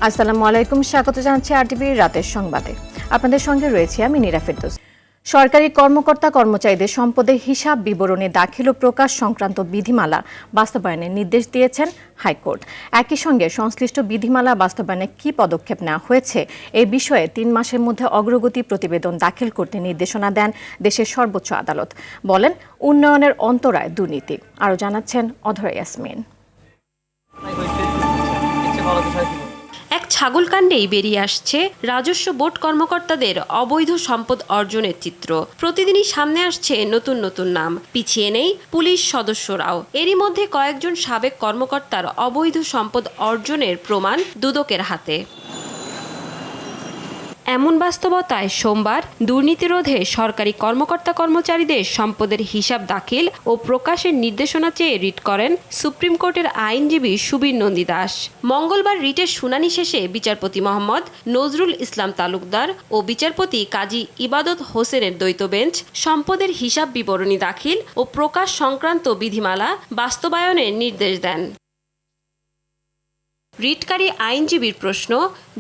আসসালামু আলাইকুম, স্বাগত জানাচ্ছি আরটিভির রাতের সংবাদে। আপনাদের সঙ্গে রয়েছে আমি নীরা ফেরদৌস। সরকারি কর্মকর্তা কর্মচারীদের সম্পদের হিসাব বিবরণী দাখিল ও প্রকাশ সংক্রান্ত বিধিমালা বাস্তবায়নের নির্দেশ দিয়েছেন হাইকোর্ট। একই সঙ্গে সংশ্লিষ্ট বিধিমালা বাস্তবায়নে কী পদক্ষেপ নেওয়া হয়েছে এই বিষয়ে ৩ মাসের মধ্যে অগ্রগতি প্রতিবেদন দাখিল করতে নির্দেশনা দেন দেশের সর্বোচ্চ আদালত। বলেন, উন্নয়নের অন্তরায় দুর্নীতি। আরও জানাচ্ছেন অধরা ইয়াসমিন। এক ছাগল কাণ্ডেই বেরিয়ে আসছে রাজস্ব বোর্ড কর্মকর্তাদের অবৈধ সম্পদ অর্জনের চিত্র। প্রতিদিনই সামনে আসছে নতুন নতুন নাম, পিছিয়ে নেই পুলিশ সদস্যরাও। এরই মধ্যে কয়েকজন সাবেক কর্মকর্তার অবৈধ সম্পদ অর্জনের প্রমাণ দুদকের হাতে। এমন বাস্তবতায় সোমবার দুর্নীতি রোধে সরকারি কর্মকর্তা কর্মচারীদের সম্পদের হিসাব দাখিল ও প্রকাশের নির্দেশনা চেয়ে রিট করেন সুপ্রিম কোর্টের আইনজীবী সুবীর নন্দী দাস। মঙ্গলবার রিটের শুনানি শেষে বিচারপতি মোহাম্মদ নজরুল ইসলাম তালুকদার ও বিচারপতি কাজী ইবাদত হোসেনের দ্বৈত বেঞ্চ সম্পদের হিসাব বিবরণী দাখিল ও প্রকাশ সংক্রান্ত বিধিমালা বাস্তবায়নের নির্দেশ দেন। রিটকারী আইনজীবীর প্রশ্ন,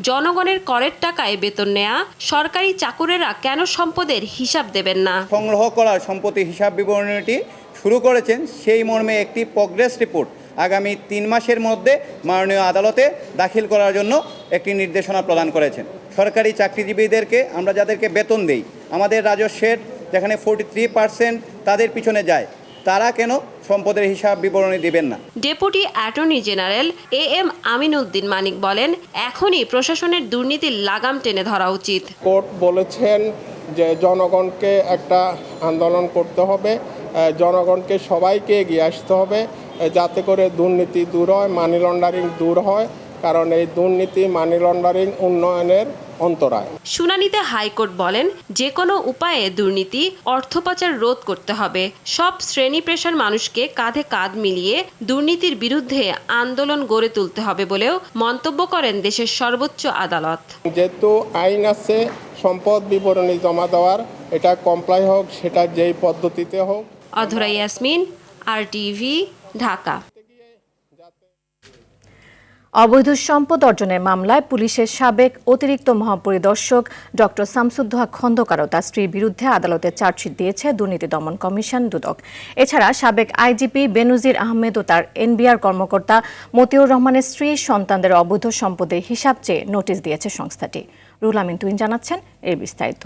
জনগণের করের টাকায় বেতন নেয়া সরকারি চাকুরেরা কেন সম্পদের হিসাব দেবেন না? সংগ্রহ করা সম্পত্তির হিসাব বিবরণীটি শুরু করেছেন, সেই মর্মে একটি প্রগ্রেস রিপোর্ট আগামী 3 মাসের মধ্যে মাননীয় আদালতে দাখিল করার জন্য একটি নির্দেশনা প্রদান করেছেন। সরকারি চাকরিজীবীদেরকে আমরা যাদেরকে বেতন দেই, আমাদের রাজস্বের যেখানে 43% তাদের পিছনে যায়, তারা কেন সম্পদের হিসাব বিবরণী দিবেন না? Deputy attorney general AM Aminuddin Manik বলেন, এখনই প্রশাসনের দুর্নীতির লাগাম টেনে ধরা উচিত। কোর্ট বলেছেন যে জনগণকে একটা আন্দোলন করতে হবে, জনগণকে সবাইকে এগিয়ে আসতে হবে যাতে করে দুর্নীতি দূর হয়, মানি লন্ডারিং দূর হয়, কারণ এই দুর্নীতি মানি লন্ডারিং উন্নয়নের অন্তরায়। শুনানিতে হাইকোর্ট বলেন, যে কোনো উপায়ে দুর্নীতি অর্থ পাচার রোধ করতে হবে। সব শ্রেণী পেশার মানুষকে কাঁধে কাঁধ মিলিয়ে দুর্নীতির বিরুদ্ধে আন্দোলন গড়ে তুলতে হবে বলেও মন্তব্য করেন দেশের সর্বোচ্চ আদালত। যেহেতু আইন আছে সম্পদ বিবরণী জমা দেওয়ার, এটা কমপ্লাই হোক, সেটা যেই পদ্ধতিতে হোক। অধরা ইয়াসমিন, RTV, ঢাকা। অবৈধ সম্পদ অর্জনের মামলায় পুলিশের সাবেক অতিরিক্ত মহাপরিদর্শক ডক্টর শামসুদ্দোহা খন্দকার ও তার স্ত্রীর বিরুদ্ধে আদালতে চার্জশিট দিয়েছে দুর্নীতি দমন কমিশন দুদক। এছাড়া সাবেক আইজিপি বেনজির আহমেদ ও তার NBR কর্মকর্তা মতিউর রহমানের স্ত্রী সন্তানদের অবৈধ সম্পদের হিসাব চেয়ে নোটিশ দিয়েছে সংস্থাটি। রুহুল আমিন তুহিন জানাচ্ছেন এর বিস্তারিত।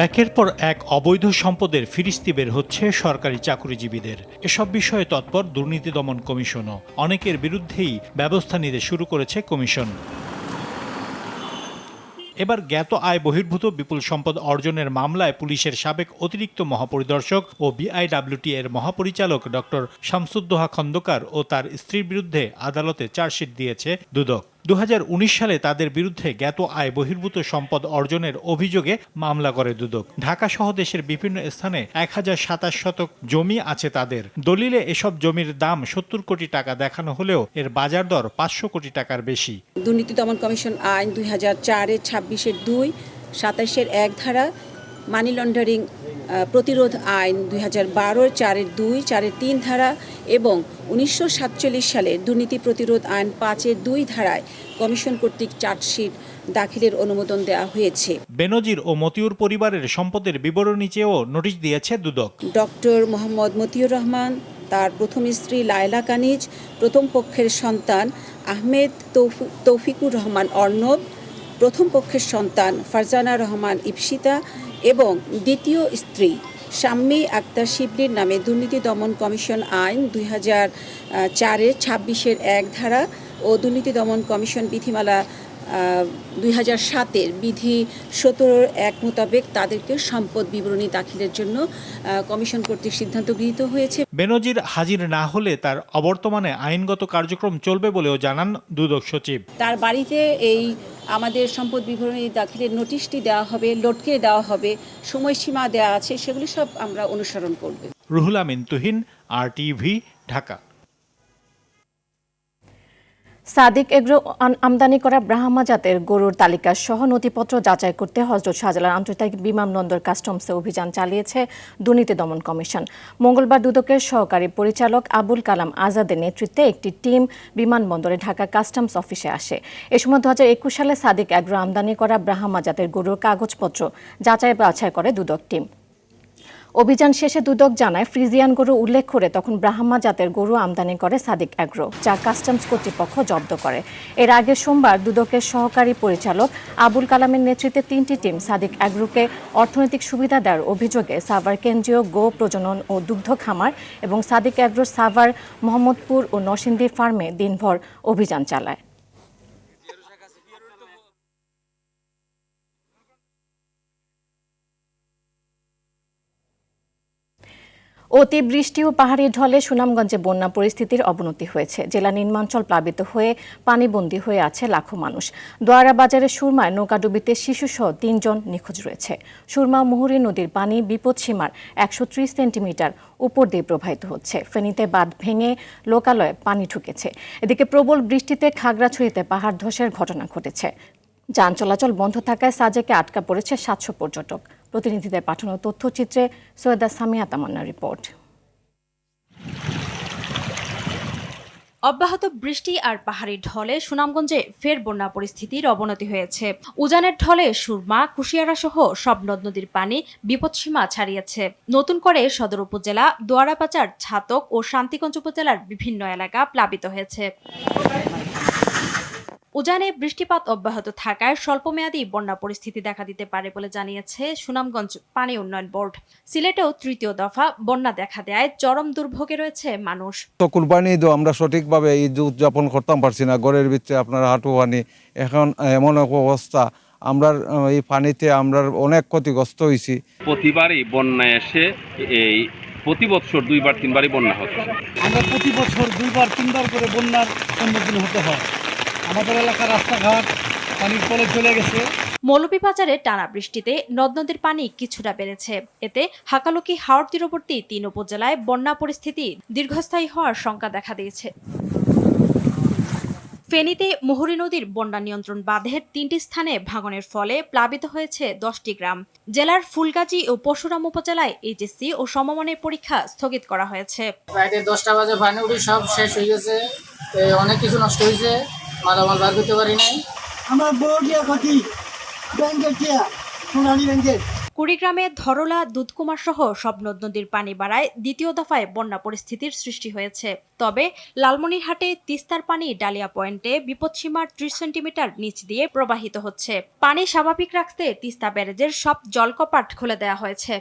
একের পর এক অবৈধ সম্পদের ফিরিস্তি বের হচ্ছে সরকারি চাকুরিজীবীদের। এসব বিষয়ে তৎপর দুর্নীতি দমন কমিশনও। অনেকের বিরুদ্ধেই ব্যবস্থা নিতে শুরু করেছে কমিশন। এবার জ্ঞাত আয় বহির্ভূত বিপুল সম্পদ অর্জনের মামলায় পুলিশের সাবেক অতিরিক্ত মহাপরিদর্শক ও BIWT এর মহাপরিচালক ডক্টর শামসুদ্দোহা খন্দকার ও তার স্ত্রীর বিরুদ্ধে আদালতে চার্জশিট দিয়েছে দুদক। 2019 সালে তাদের বিরুদ্ধে জ্ঞাত আয় বহির্ভূত সম্পদ অর্জনের অভিযোগে মামলা করে দুদক। ঢাকা সহ দেশের বিভিন্ন স্থানে 1027 শতক জমি আছে তাদের। দলিলে এসব জমির দাম 70 কোটি টাকা দেখানো হলেও এর বাজার দর 500 কোটি টাকার বেশি। দুর্নীতি দমন কমিশন আইন 2004-এর 26-এর 2, 27-এর 1 ধারা, মানি লন্ডারিং প্রতিরোধ আইন 2012-এর 4-এর 2, 4-এর 3 ধারা এবং 1947 সালের দুর্নীতি প্রতিরোধ আইন 5-এর 2 ধারায় কমিশন কর্তৃক চার্জশিট দাখিলের অনুমোদন দেওয়া হয়েছে। বেনজির ও মতিউর পরিবারের সম্পদের বিবরণী চেয়েও নোটিশ দিয়েছে দুদক। ডক্টর মোহাম্মদ মতিউর রহমান, তার প্রথম স্ত্রী লায়লা কানিজ, প্রথম পক্ষের সন্তান আহমেদ তৌফিকুর রহমান অর্ণব, প্রথম পক্ষের সন্তান ফারজানা রহমান ইপসিতা এবং দ্বিতীয় স্ত্রী শাম্মী আক্তার শিবলির নামে দুর্নীতি দমন কমিশন আইন 2004-এর 26-এর 1 ধারা ও দুর্নীতি দমন কমিশন বিধিমালা 2007-এর বিধি 17-এর 1 মোতাবেক তাদেরকে সম্পদ বিবরণী দাখিলের জন্য কমিশন কর্তৃক সিদ্ধান্ত গৃহীত হয়েছে। বেনজির হাজির না হলে তার অবর্তমানে আইনগত কার্যক্রম চলবে বলেও জানান দুদক সচিব। তার বাড়িতে এই আমাদের সম্পদ বিবরণী দাখিলের নোটিশটি দেওয়া হবে, লটকে দেওয়া হবে, সময়সীমা দেওয়া আছে, সেগুলি সব আমরা অনুসরণ করব। রুহুল আমিন তুহিন, RTV, ঢাকা। সাদিক এগ্রো আমদানি করা ব্রাহ্মা জাতের গরুর তালিকা সহ নথিপত্র যাচাই করতে হযরত শাহজালাল আন্তর্জাতিক বিমানবন্দর কাস্টমসে অভিযান চালিয়েছে দুর্নীতি দমন কমিশন। মঙ্গলবার দুদকের সহকারী পরিচালক আবুল কালাম আজাদের নেতৃত্বে একটি টিম বিমানবন্দরে ঢাকা কাস্টমস অফিসে আসে। এ সময় 2021 সালে সাদিক এগ্রো আমদানি করা ব্রাহ্মা জাতের গরুর কাগজপত্র যাচাই বাছাই করে দুদক টিম। অভিযান শেষে দুদক জানায় ফ্রিজিয়ান গরু উল্লেখ করে তখন ব্রাহ্মা জাতের গরু আমদানি করে সাদিক এগ্রো, যা কাস্টমস কর্তৃপক্ষ জব্দ করে। এর আগে সোমবার দুদকের সহকারী পরিচালক আবুল কালামের নেতৃত্বে 3টি টিম সাদিক এগ্রোকে অর্থনৈতিক সুবিধা দেওয়ার অভিযোগে সাভার কেন্দ্রীয় গো প্রজনন ও দুগ্ধ খামার এবং সাদিক এগ্রোর সাভার, মোহাম্মদপুর ও নরসিংদী ফার্মে দিনভর অভিযান চালায়। অতিবৃষ্টি ও পাহাড়ি ঢলে সুনামগঞ্জে বন্যা পরিস্থিতির অবনতি হয়েছে। জেলা নিম্নাঞ্চল প্লাবিত হয়ে পানিবন্দী হয়ে আছে লাখো মানুষ। দোয়ারা বাজারের সুরমায় নৌকাডুবিতে শিশুসহ 3 জন নিখোঁজ রয়েছে। সুরমা মুহুরী নদীর পানি বিপদসীমার 130 সেন্টিমিটার উপর দিয়ে প্রবাহিত হচ্ছে। ফেনীতে বাঁধ ভেঙে লোকালয়ে পানি ঢুকেছে। এদিকে প্রবল বৃষ্টিতে খাগড়াছড়িতে পাহাড় ধসের ঘটনা ঘটেছে। যান চলাচল বন্ধ থাকায় সাজেকে আটকা পড়েছে 700 পর্যটক। প্রতিনিধিদের পাঠানো তথ্যচিত্রে সৈয়দা সামিয়া তামান্নার রিপোর্ট। অব্যাহত বৃষ্টি আর পাহাড়ি ঢলে সুনামগঞ্জে ফের বন্যা পরিস্থিতির অবনতি হয়েছে। উজানের ঢলে সুরমা, কুশিয়ারা সহ সব নদ নদীর পানি বিপদসীমা ছাড়িয়েছে। নতুন করে সদর উপজেলা, দোয়ারাবাজার, ছাতক ও শান্তিগঞ্জ উপজেলার বিভিন্ন এলাকা প্লাবিত হয়েছে। উজানে বৃষ্টিপাত অব্যাহত থাকায় স্বল্পমেয়াদী বন্যা পরিস্থিতি দেখা দিতে পারে বলে জানিয়েছে সুনামগঞ্জ পানি উন্নয়ন বোর্ড। সিলেটেও 3য় দফা বন্যা দেখা দেয় চরম দুর্ভোগে রয়েছে মানুষ। তো কুরবানি ঈদ আমরা সঠিকভাবে ঈদ উদযাপন করতাম পারছি না, ঘরের ভিতরে আপনার হাঁটু পানি। এখন এমন এক অবস্থা, আমরা এই পানিতে আমরা অনেক ক্ষতিগ্রস্ত হয়েছি। প্রতিবারই বন্যা এসে এই প্রতি বছর 2বার 3বারই বন্যা হচ্ছে। আমরা প্রতি বছর 2বার 3বার করে বন্যার সম্মুখীন হতে হয়। আমাদের এলাকার রাস্তাঘাট পানির তলে চলে গেছে। মৌলভীবাজারে টানা বৃষ্টিতে নদ নদীর পানি কিছুটা বেড়েছে। এতে হাকালুকি হাওর তীরবর্তী 3 উপজেলায় বন্যা পরিস্থিতি দীর্ঘস্থায়ী হওয়ার শঙ্কা দেখা দিয়েছে। ফেনীতে মুহুরী নদীর বন্যা নিয়ন্ত্রণ বাঁধের 3টি স্থানে ভাঙনের ফলে প্লাবিত হয়েছে 10টি গ্রাম। জেলার ফুলগাজী ও পরশুরাম উপজেলায় এইচএসসি ও সমমানের পরীক্ষা স্থগিত করা হয়েছে। প্রায় 10টা বাজে পানি উঠে সব শেষ হয়ে গেছে, অনেক কিছু নষ্ট হয়েছে, মালামাল বার করতে পারি নাই। আমরা বড়িয়া থাকি ব্যাংকের টিয়া সোনালী ব্যাংকের। কুড়িগ্রামে ধরলা, দুধকুমার সহ সব নদ নদীর পানি বাড়ায় 2য় দফায় বন্যা পরিস্থিতির সৃষ্টি হয়েছে। তবে লালমনিরহাটে তিস্তার পানি ডালিয়া পয়েন্টে বিপদসীমার 30 সেন্টিমিটার নিচ দিয়ে প্রবাহিত হচ্ছে। পানি স্বাভাবিক রাখতে তিস্তা ব্যারেজের সব জলকপাট খুলে দেওয়া হয়েছে।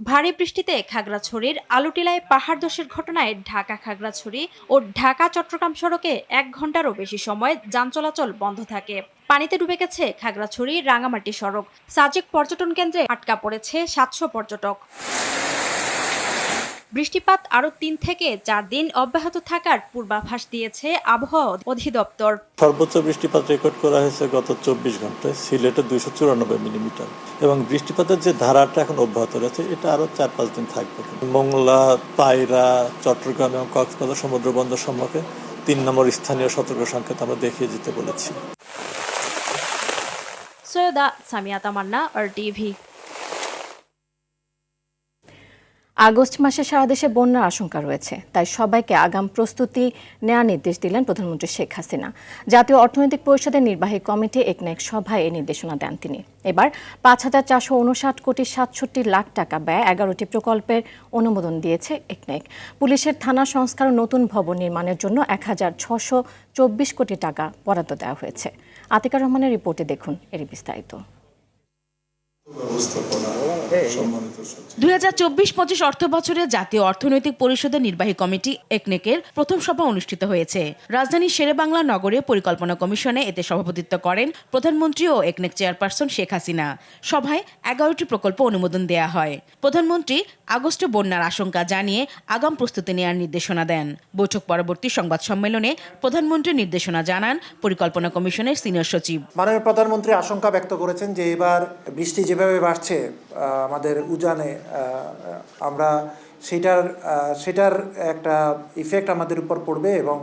ভারী বৃষ্টিতে খাগড়াছড়ির আলুটিলায় পাহাড় ধসের ঘটনায় ঢাকা খাগড়াছড়ি ও ঢাকা চট্টগ্রাম সড়কে 1 ঘন্টারও বেশি সময় যান চলাচল বন্ধ থাকে। পানিতে ডুবে গেছে খাগড়াছড়ি রাঙামাটি সড়ক। সাজেক পর্যটন কেন্দ্রে আটকা পড়েছে 700 পর্যটক। বৃষ্টিপাত আরও 3 থেকে 4 দিন অব্যাহত থাকার পূর্বাভাস দিয়েছে আবহাওয়া অধিদপ্তর। সর্বোচ্চ বৃষ্টিপাত রেকর্ড করা হয়েছে গত 24 ঘন্টায় সিলেটে 294 মিলিমিটার এবং বৃষ্টিপাতের যে ধারাটা এখন অব্যাহত রয়েছে এটা আরও 4-5 দিন থাকবে। মোংলা, পায়রা, চট্টগ্রাম এবং কক্সবাজার সমুদ্র বন্দর সম্মুখে 3 নম্বর স্থানীয় সতর্ক সংকেত আমরা দেখিয়ে দিতে বলেছি। সৈয়দা সামিয়া তামান্না, RTV। আগস্ট মাসে সারা দেশে বন্যার আশঙ্কা রয়েছে, তাই সবাইকে আগাম প্রস্তুতি নেওয়ার নির্দেশ দিলেন প্রধানমন্ত্রী শেখ হাসিনা। জাতীয় অর্থনৈতিক পরিষদের নির্বাহী কমিটি একনেক সভায় এই নির্দেশনা দেন তিনি। এবার 5,459 কোটি 67 লাখ টাকা ব্যয় 11টি প্রকল্পের অনুমোদন দিয়েছে একনেক। পুলিশের থানা সংস্কার ও নতুন ভবন নির্মাণের জন্য 1,624 কোটি টাকা বরাদ্দ দেওয়া হয়েছে। আতিকার রহমানের রিপোর্টে দেখুন এর বিস্তারিত। 2024-25 অর্থ বছরে জাতীয় অর্থনৈতিক পরিষদের নির্বাহী কমিটি একনেকের প্রথম সভা অনুষ্ঠিত হয়েছে। রাজধানীর শেরেবাংলা নগরে পরিকল্পনা কমিশনে এতে সভাপতিত্ব করেন প্রধানমন্ত্রী ও একনেক চেয়ারপারসন শেখ হাসিনা। সভায় 11টি প্রকল্প অনুমোদন দেয়া হয়। প্রধানমন্ত্রী আগস্টে বন্যার আশঙ্কা জানিয়ে আগাম প্রস্তুতি নেওয়ার নির্দেশনা দেন। বৈঠক পরবর্তী সংবাদ সম্মেলনে প্রধানমন্ত্রী নির্দেশনা জানান পরিকল্পনা কমিশনের সিনিয়র সচিব। মাননীয় প্রধানমন্ত্রী আশঙ্কা ব্যক্ত করেছেন যে এবার বৃষ্টি যেভাবে বাড়ছে আমাদের উজানে, আমরা সেটার একটা ইফেক্ট আমাদের উপর পড়বে এবং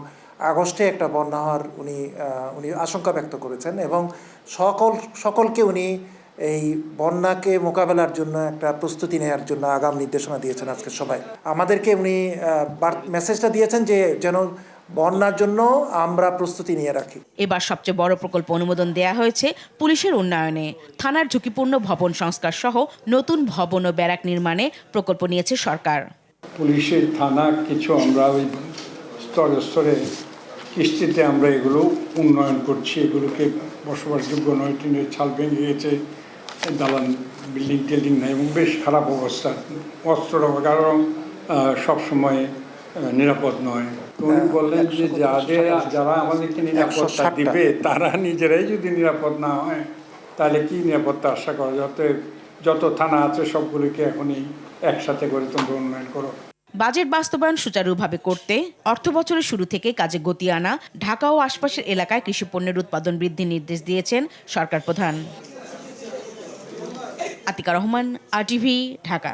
আগস্টে একটা বন্যা হওয়ার উনি আশঙ্কা ব্যক্ত করেছেন এবং সকলকে উনি এই বন্যাকে মোকাবেলার জন্য একটা প্রস্তুতি নেওয়ার জন্য আগাম নির্দেশনা দিয়েছেন আজকে সবাই। আমাদেরকে উনি মেসেজটা দিয়েছেন যে যেন বন্যার জন্য আমরা প্রস্তুতি নিয়ে রাখি। এবার সবচেয়ে বড় প্রকল্প অনুমোদন দেয়া হয়েছে পুলিশের উন্নয়নে। থানার ঝুঁকিপূর্ণ ভবন সংস্কার সহ নতুন ভবন ও ব্যারাক নির্মাণে প্রকল্প নিয়েছে সরকার। পুলিশের থানা কিছু আমরা ওই স্তরে স্তরে কিস্তিতে আমরা এগুলো উন্নয়ন করছি, এগুলোকে বসবাসযোগ্য নয়, টিনের ছাল ভেঙে গেছে, দালান বিল্ডিং টিল্ডিং নাই এবং বেশ খারাপ অবস্থা। অস্ত্র কারণ সবসময় নিরাপদ নয়। তো উনি বললেন যে যারা আমাদেরকে নিরাপত্তা দিবে তারা নিজেরাই যদি নিরাপদ না হয় তাহলে কি নিরাপত্তা আশা করা যাতে যত থানা আছে সবগুলিকে এখনই একসাথে করে তোমরা উন্নয়ন করো। বাজেট বাস্তবায়ন সুচারুভাবে করতে অর্থ বছরের শুরু থেকে কাজে গতি আনা, ঢাকা ও আশপাশের এলাকায় কৃষি পণ্যের উৎপাদন বৃদ্ধির নির্দেশ দিয়েছেন সরকার প্রধান। আতিকা রহমান, RTV, ঢাকা।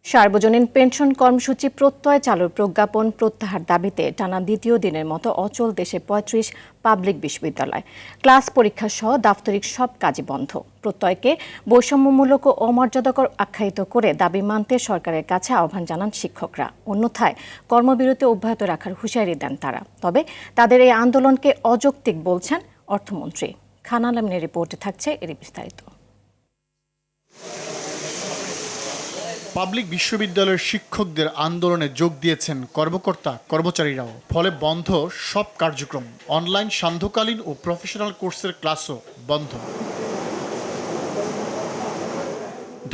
সার্বজনীন পেনশন কর্মসূচি প্রত্যয় চালুর প্রজ্ঞাপন প্রত্যাহার দাবিতে টানা দ্বিতীয় দিনের মতো অচল দেশে ৩৫ পাবলিক বিশ্ববিদ্যালয়। ক্লাস পরীক্ষা সহ দাপ্তরিক সব কাজই বন্ধ। প্রত্যয়কে বৈষম্যমূলক ও অমর্যাদাকর আখ্যায়িত করে দাবি মানতে সরকারের কাছে আহ্বান জানান শিক্ষকরা। অন্যথায় কর্মবিরতি অব্যাহত রাখার হুঁশিয়ারি দেন তারা। তবে তাদের এই আন্দোলনকে অযৌক্তিক বলছেন অর্থমন্ত্রী। খান আলমিনের রিপোর্টে থাকছে এর বিস্তারিত। পাবলিক বিশ্ববিদ্যালয়ের শিক্ষকদের আন্দোলনে যোগ দিয়েছেন কর্মকর্তা কর্মচারীরাও। ফলে বন্ধ সব কার্যক্রম। অনলাইন সান্ধ্যকালীন ও প্রফেশনাল কোর্সের ক্লাসও বন্ধ।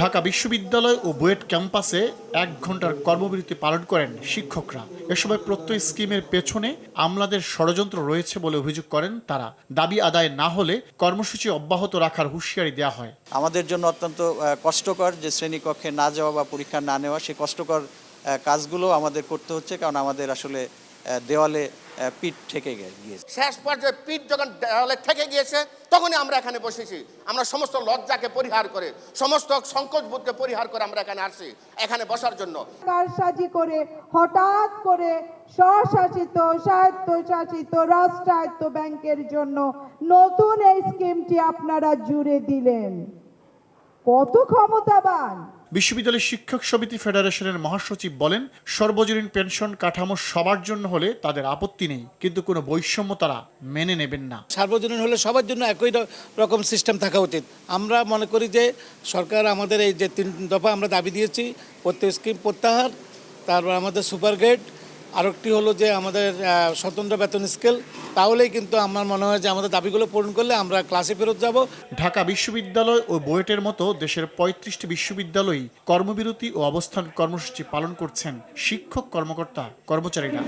ঢাকা বিশ্ববিদ্যালয় ও বুয়েট ক্যাম্পাসে 1 ঘন্টার কর্মবিরতি পালন করেন শিক্ষকরা। এ সময় প্রত্যয় স্কিমের পেছনে আমলাদের ষড়যন্ত্র রয়েছে বলে অভিযোগ করেন তারা। দাবি আদায় না হলে কর্মসূচি অব্যাহত রাখার হুঁশিয়ারি দেওয়া হয়। আমাদের জন্য অত্যন্ত কষ্টকর যে শ্রেণীকক্ষে না যাওয়া বা পরীক্ষা না নেওয়া, সেই কষ্টকর কাজগুলো আমাদের করতে হচ্ছে, কারণ আমাদের আসলে দেওয়ালে পিঠ ঠেকে গিয়েছে। শেষ পর্যায়ে পিঠ যখন দেওয়ালে ঠেকে গিয়েছে তখনই আমরা এখানে বসেছি। আমরা সমস্ত লজ্জাকে পরিহার করে, সমস্ত সংকোচবোধকে পরিহার করে আমরা এখানে আসছি এখানে বসার জন্য। কারসাজি করে হঠাৎ করে স্বশাসিত স্বায়ত্তশাসিত রাষ্ট্রায়ত্ত ব্যাংকের জন্য নতুন এই স্কিমটি আপনারা জুড়ে দিলেন। কত ক্ষমতাবান! বিশ্ববিদ্যালয় শিক্ষক সমিতি ফেডারেশনের মহাসচিব বলেন, সর্বজনীন পেনশন কাঠামো সবার জন্য হলে তাদের আপত্তি নেই, কিন্তু কোনো বৈষম্য তারা মেনে নেবেন না। সার্বজনীন হলে সবার জন্য একই রকম সিস্টেম থাকা উচিত। আমরা মনে করি যে সরকার আমাদের এই যে 3 দফা আমরা দাবি দিয়েছি, প্রত্যেক স্কিম প্রত্যাহার, তারপর আমাদের সুপার গ্রেড, আরেকটি হলো যে আমাদের স্বতন্ত্র বেতন স্কেল, তাহলেই কিন্তু আমার মনে হয় যে আমাদের দাবিগুলো পূরণ করলে আমরা ক্লাসে ফেরত যাব। ঢাকা বিশ্ববিদ্যালয় ও বুয়েটের মতো দেশের 35টি বিশ্ববিদ্যালয়ই কর্মবিরতি ও অবস্থান কর্মসূচি পালন করছেন শিক্ষক কর্মকর্তা কর্মচারীরা।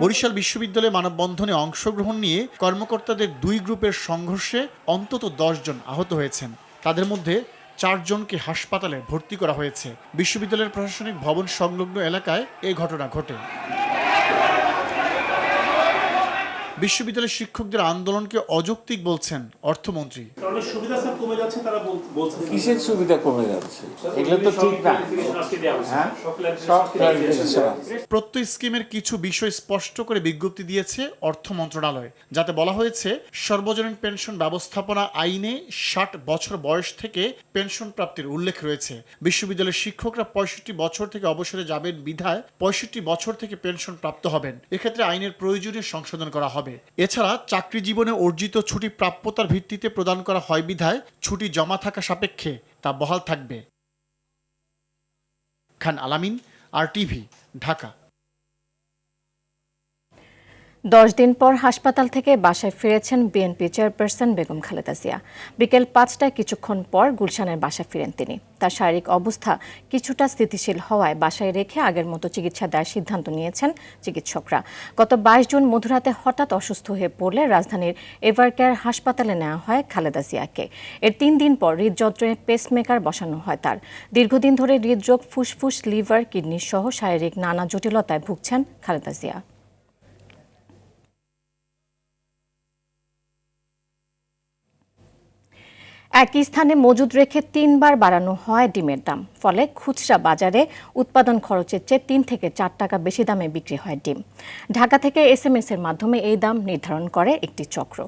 বরিশাল বিশ্ববিদ্যালয়ে মানববন্ধনে অংশগ্রহণ নিয়ে কর্মকর্তাদের 2 গ্রুপের সংঘর্ষে অন্তত 10 জন আহত হয়েছেন। তাদের মধ্যে 4 জনকে হাসপাতালে ভর্তি করা হয়েছে। বিশ্ববিদ্যালয়ের প্রশাসনিক ভবন সংলগ্ন এলাকায় এই ঘটনা ঘটে। বিশ্ববিদ্যালয়ের শিক্ষকদের আন্দোলনকে অযৌক্তিক বলছেন অর্থমন্ত্রী। কিসের সুবিধা কমে যাচ্ছে? এগুলো তো ঠিক না। প্রত্যয় স্কিমের কিছু বিষয় স্পষ্ট করে বিজ্ঞপ্তি দিয়েছে অর্থ মন্ত্রণালয়, যাতে বলা হয়েছে সর্বজনীন পেনশন ব্যবস্থাপনা আইনে 60 বছর বয়স থেকে পেনশন প্রাপ্তির উল্লেখ রয়েছে। বিশ্ববিদ্যালয়ের শিক্ষকরা 65 বছর থেকে অবসরে যাবেন বিধায় 65 বছর থেকে পেনশন প্রাপ্ত হবেন। এক্ষেত্রে আইনের প্রয়োজনীয় সংশোধন করা হবে। এছাড়া চাকরি জীবনে অর্জিত ছুটি প্রাপ্যতার ভিত্তিতে প্রদান করা হয় বিধায় ছুটি জমা থাকা সাপেক্ষে তা বহাল থাকবে। খান আলামিন, RTV, ঢাকা। 10 দিন পর হাসপাতাল থেকে বাসায় ফিরেছেন বিএনপি চেয়ারপারসন বেগম খালেদা জিয়া। বিকেল 5টায় কিছুক্ষণ পর গুলশানের বাসায় ফিরেন তিনি। তার শারীরিক অবস্থা কিছুটা স্থিতিশীল হওয়ায় বাসায় রেখে আগের মতো চিকিৎসা দেওয়ার সিদ্ধান্ত নিয়েছেন চিকিৎসকরা। গত 22 জুন মধ্যরাতে হঠাৎ অসুস্থ হয়ে পড়লে রাজধানীর এভারকেয়ার হাসপাতালে নেওয়া হয় খালেদা জিয়াকে। এর 3 দিন পর হৃদযন্ত্রে পেসমেকার বসানো হয় তার। দীর্ঘদিন ধরে হৃদরোগ, ফুসফুস, লিভার, কিডনি সহ শারীরিক নানা জটিলতায় ভুগছেন খালেদা জিয়া। একই স্থানে মজুদ রেখে 3 বার বাড়ানো হয় ডিমের দাম। ফলে খুচরা বাজারে উৎপাদন খরচের চেয়ে 3 থেকে 4 টাকা বেশি দামে বিক্রি হয় ডিম। ঢাকা থেকে SMS এর মাধ্যমে এই দাম নির্ধারণ করে একটি চক্র।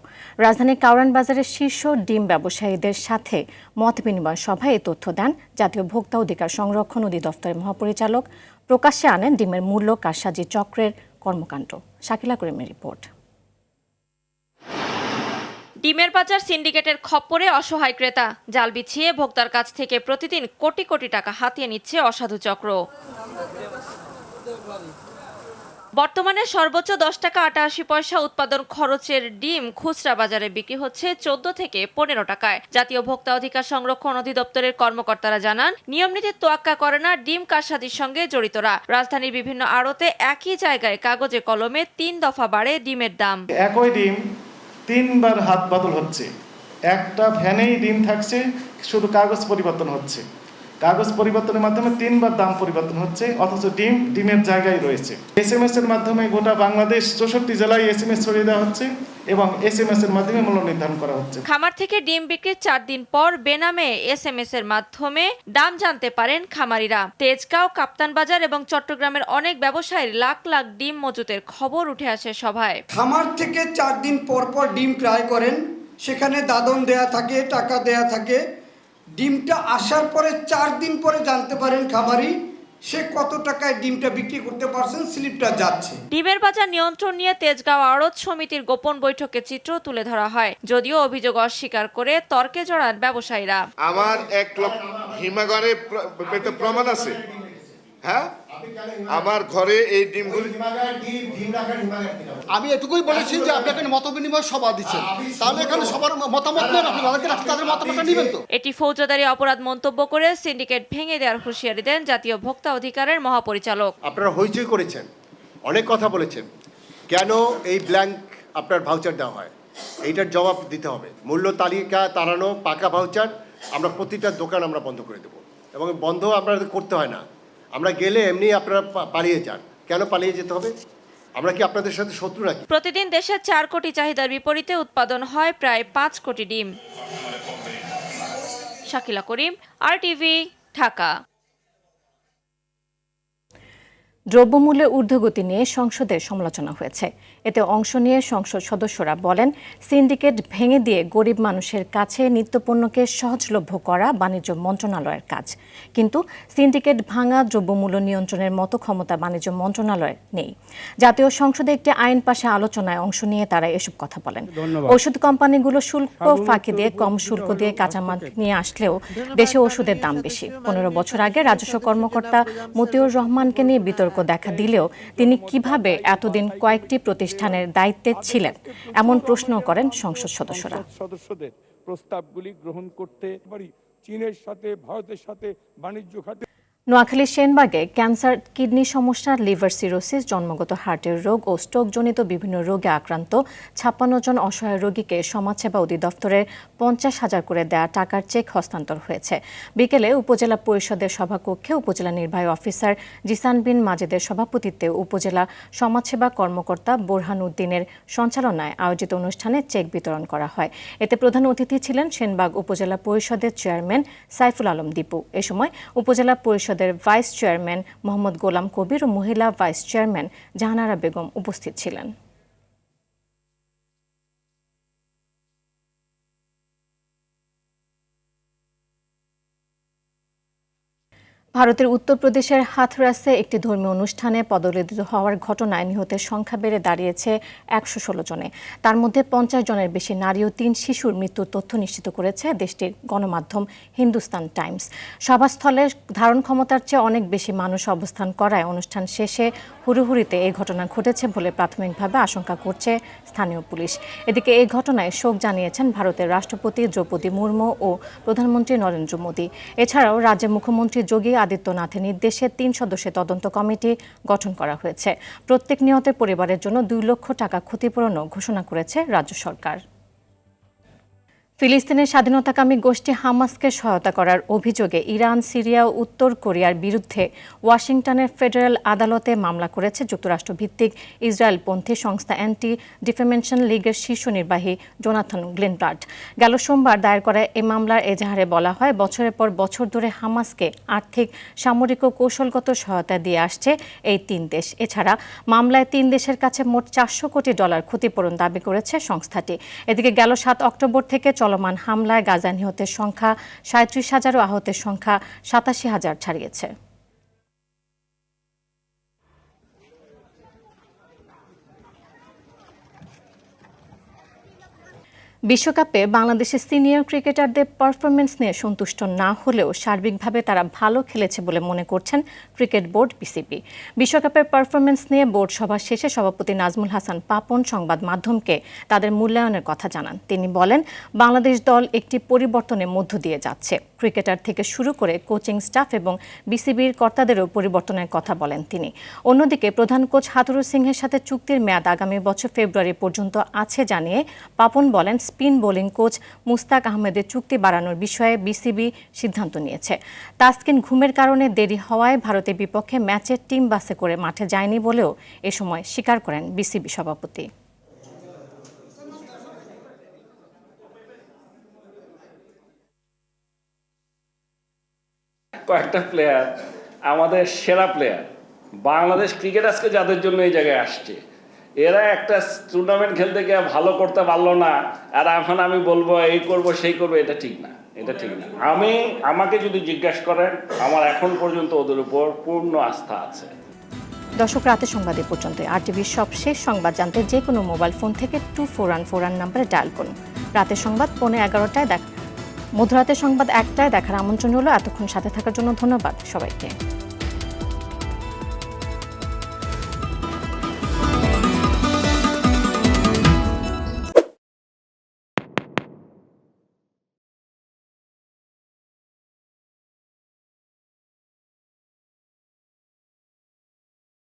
রাজধানীর কাউরান বাজারের শীর্ষ ডিম ব্যবসায়ীদের সাথে মত বিনিময় সভায় এই তথ্য দেন জাতীয় ভোক্তা অধিকার সংরক্ষণ অধিদপ্তরের মহাপরিচালক। প্রকাশ্যে আনেন ডিমের মূল্য কারসাজি চক্রের কর্মকাণ্ড। শাকিলা করিমের রিপোর্ট। ডিমের বাজার সিন্ডিকেটের খপ্পরে অসহায় ক্রেতা, জাল বিছিয়ে ভোক্তার কাছ থেকে প্রতিদিন কোটি কোটি টাকা হাতিয়ে নিচ্ছে অসাধু চক্র। বর্তমানে সর্বোচ্চ 10 টাকা 88 পয়সা উৎপাদন খরচের ডিম খুচরা বাজারে বিক্রি হচ্ছে 14 থেকে 15 টাকায়। জাতীয় ভোক্তা অধিকার সংরক্ষণ অধিদপ্তরের কর্মকর্তারা জানান, নিয়মনীতির তোয়াক্কা করে না ডিম কারসাজির সঙ্গে জড়িতরা। রাজধানীর বিভিন্ন আড়তে একই জায়গায় কাগজে কলমে 3 দফা বাড়ে ডিমের দাম। একই ডিম 3 বার হাত বদল হচ্ছে। একটা ভ্যানেই ডিম থাকছে, শুধু কাগজ পরিবর্তন হচ্ছে। কাগজ পরিবর্তনের মাধ্যমে 3 বার দাম পরিবর্তন হচ্ছে, অথচ ডিমের জায়গায় রয়েছে। SMS এর মাধ্যমে গোটা বাংলাদেশ 64 জেলায় SMS ছড়িয়ে দেওয়া হচ্ছে এবং SMS এর মাধ্যমে মূল্য নির্ধারণ করা হচ্ছে। খামার থেকে ডিম বিক্রির 4 দিন পর বেনামে SMS এর মাধ্যমে দাম জানতে পারেন খামারিরা। তেজগাঁও, কাপ্তান বাজার এবং চট্টগ্রামের অনেক ব্যবসায়ীর লাখ লাখ ডিম মজুতের খবর উঠে আসে সভায়। খামার থেকে 4 দিন পর পর ডিম ক্রয় করেন, সেখানে দাদন দেয়া থাকে, টাকা দেয়া থাকে। ডিমটা আসার পরে 4 দিন পরে জানতে পারেন খামারি সে কত টাকায় ডিমটা বিক্রি করতে পারছেন, স্লিপটা যাচ্ছে। ডিমের বাজার নিয়ন্ত্রণ নিয়ে তেজগাঁও আড়ত সমিতির গোপন বৈঠকে চিত্র তুলে ধরা হয়, যদিও অভিযোগ অস্বীকার করে তর্কে জড়ান ব্যবসায়ীরা। আমার 1 লক্ষ হিমাগারে প্রমাণ আছে। হ্যাঁ, আমার ঘরে এই ডিমগুলি আমি এটুকুই বলেছি যে আপনি এখানে মত বিনিময় সভা দিচ্ছেন, তাহলে এখানে সবার মতামত নেন, আপনি তাদের মতামতটা নেবেন তো। এটি ফৌজদারি অপরাধ মন্তব্য করে সিন্ডিকেট ভেঙে দেওয়ার হুঁশিয়ারি দেন জাতীয় ভোক্তা অধিকারের মহাপরিচালক। আপনারা হইচই করেছেন, অনেক কথা বলেছেন, কেন এই ব্ল্যাঙ্ক আপনার ভাউচার দেওয়া হয়, এইটার জবাব দিতে হবে। মূল্য তালিকা তাড়ানো, পাকা ভাউচার আমরা প্রতিটা দোকান আমরা বন্ধ করে দেবো, এবং বন্ধ আপনাদের করতে হয় না। আমরা গেলে এমনি আপনারা পালিয়ে যান। কেন পালিয়ে যেতে হবে? আমরা কি আপনাদের সাথে শত্রু নাকি? প্রতিদিন দেশে 4 কোটি চাহিদার বিপরীতে উৎপাদন হয় প্রায় 5 কোটি ডিম। শাকিলা করিম, RTV, ঢাকা। দ্রব্যমূল্যের ঊর্ধ্বগতি নিয়ে সংসদে সমালোচনা হয়েছে। এতে অংশ নিয়ে সংসদ সদস্যরা বলেন, সিন্ডিকেট ভেঙে দিয়ে গরিব মানুষের কাছে নিত্যপণ্যকে সহজলভ্য করা বাণিজ্য মন্ত্রণালয়ের কাজ। কিন্তু সিন্ডিকেট ভাঙা, দ্রব্যমূল্য নিয়ন্ত্রণের মতো ক্ষমতা বাণিজ্য মন্ত্রণালয়ের নেই। জাতীয় সংসদে একটি আইন পাশে আলোচনায় অংশ নিয়ে তারা এসব কথা বলেন। ওষুধ কোম্পানিগুলো শুল্ক ফাঁকি দিয়ে, কম শুল্ক দিয়ে কাঁচামাল নিয়ে আসলেও দেশে ওষুধের দাম বেশি। 15 বছর আগে রাজস্ব কর্মকর্তা মতিউর রহমানকে নিয়ে বিতর্ক দেখা দিলেও তিনি কিভাবে এতদিন কয়েকটি প্রতিষ্ঠানের দায়িত্বে ছিলেন, এমন প্রশ্ন করেন সংসদ সদস্যরা। সদস্যদের প্রস্তাবগুলি গ্রহণ করতে পারি। চীনের সাথে, ভারতের সাথে বাণিজ্য খাতে। নোয়াখালীর সেনবাগে ক্যান্সার, কিডনি সমস্যা, লিভার সিরোসিস, জন্মগত হার্টের রোগ ও স্ট্রোকজনিত বিভিন্ন রোগে আক্রান্ত 56 জন অসহায় রোগীকে সমাজসেবা অধিদপ্তরের 50,000 করে দেয়া টাকার চেক হস্তান্তর হয়েছে। বিকেলে উপজেলা পরিষদের সভাকক্ষে উপজেলা নির্বাহী অফিসার জিসান বিন মাজেদের সভাপতিত্বে উপজেলা সমাজসেবা কর্মকর্তা বোরহান উদ্দিনের সঞ্চালনায় আয়োজিত অনুষ্ঠানে চেক বিতরণ করা হয়। এতে প্রধান অতিথি ছিলেন সেনবাগ উপজেলা পরিষদের চেয়ারম্যান সাইফুল আলম দীপু। এ সময় উপজেলা পরিষদ ভাইস চেয়ারম্যান মোহাম্মদ গোলাম কবির ও মহিলা ভাইস চেয়ারম্যান জাহানারা বেগম উপস্থিত ছিলেন। ভারতের উত্তরপ্রদেশের হাথরাসে একটি ধর্মীয় অনুষ্ঠানে পদদলিত হওয়ার ঘটনায় নিহতের সংখ্যা বেড়ে দাঁড়িয়েছে 116 জনে। তার মধ্যে 50 জনের বেশি নারী ও 3 শিশুর মৃত্যুর তথ্য নিশ্চিত করেছে দেশটির গণমাধ্যম হিন্দুস্তান টাইমস। সভাস্থলে ধারণ ক্ষমতার চেয়ে অনেক বেশি মানুষ অবস্থান করায় অনুষ্ঠান শেষে হুড়োহুড়িতে এই ঘটনা ঘটেছে বলে প্রাথমিকভাবে আশঙ্কা করছে স্থানীয় পুলিশ। এদিকে এই ঘটনায় শোক জানিয়েছেন ভারতের রাষ্ট্রপতি দ্রৌপদী মুর্মু ও প্রধানমন্ত্রী নরেন্দ্র মোদী। এছাড়াও রাজ্যের মুখ্যমন্ত্রী যোগী আদিত্যনাথের নির্দেশে 3 সদস্যের তদন্ত কমিটি গঠন করা হয়েছে। প্রত্যেক নিহতের পরিবারের জন্য 2 লক্ষ টাকা ক্ষতিপূরণও ঘোষণা করেছে রাজ্য সরকার। ফিলিস্তিনের স্বাধীনতাকামী গোষ্ঠী হামাসকে সহায়তা করার অভিযোগে ইরান, সিরিয়া ও উত্তর কোরিয়ার বিরুদ্ধে ওয়াশিংটনের ফেডারেল আদালতে মামলা করেছে যুক্তরাষ্ট্রভিত্তিক ইসরায়েলপন্থী সংস্থা অ্যান্টি ডিফেমেশন লীগের শীর্ষ নির্বাহী জোনাথন গ্লিনব্লাড। গেল সোমবার দায়ের করা এই মামলার এজাহারে বলা হয়, বছরের পর বছর ধরে হামাসকে আর্থিক, সামরিক ও কৌশলগত সহায়তা দিয়ে আসছে এই ৩ দেশ। এছাড়া মামলায় ৩ দেশের কাছে মোট $400 কোটি ক্ষতিপূরণ দাবি করেছে সংস্থাটি। এদিকে গেল ৭ অক্টোবর থেকে চলমান হামলায় গাজা নিহতের সংখ্যা ৩৭,০০০ ও আহতের সংখ্যা ৮৭,০০০ ছাড়িয়েছে। বিশ্বকাপে বাংলাদেশের সিনিয়র ক্রিকেটারদের পারফরমেন্স নিয়ে সন্তুষ্ট না হলেও সার্বিকভাবে তারা ভালো খেলেছে বলে মনে করছেন ক্রিকেট বোর্ড বিসিবি। বিশ্বকাপের পারফরমেন্স নিয়ে বোর্ড সভা শেষে সভাপতি নাজমুল হাসান পাপন সংবাদ মাধ্যমকে তাদের মূল্যায়নের কথা জানান। তিনি বলেন, বাংলাদেশ দল একটি পরিবর্তনের মধ্য দিয়ে যাচ্ছে। ক্রিকেটার থেকে শুরু করে কোচিং স্টাফ এবং বিসিবির কর্তাদেরও পরিবর্তনের কথা বলেন তিনি। অন্যদিকে প্রধান কোচ হাথুরুর সিংহের সাথে চুক্তির মেয়াদ আগামী বছর ফেব্রুয়ারি পর্যন্ত আছে জানিয়ে পাপন বলেন, স্পিন বোলিং কোচ মুস্তাক আহমেদের চুক্তি বাড়ানোর বিষয়ে বিসিবি সিদ্ধান্ত নিয়েছে। তাসকিন ঘুমের কারণে দেরি হওয়ায় ভারতের বিপক্ষে ম্যাচের টিম বাসে করে মাঠে যায়নি বলেও এ সময় স্বীকার করেন বিসিবি সভাপতি। কয়েকটা প্লেয়ার আমাদের সেরা প্লেয়ার, বাংলাদেশ ক্রিকেট আজকে যাদের জন্য এই জায়গায় আসছে, এরা একটা টুর্নামেন্ট খেলতে গিয়ে ভালো করতে পারলো না, আর এখন আমি বলবো এই করব সেই করবো, এটা ঠিক না, এটা ঠিক না। আমাকে যদি জিজ্ঞাসা করেন, আমার এখন পর্যন্ত ওদের উপর পূর্ণ আস্থা আছে। দর্শক, রাতের সংবাদ এ পর্যন্ত। RTVর সবশেষ সংবাদ জানতে যে কোনো মোবাইল ফোন থেকে 2414 নাম্বারে ডায়াল করুন। রাতের সংবাদ 11:15টায় মধ্যরাতের সংবাদ 1টায় দেখার আমন্ত্রণ হলো। এতক্ষণ সাথে থাকার জন্য ধন্যবাদ সবাইকে।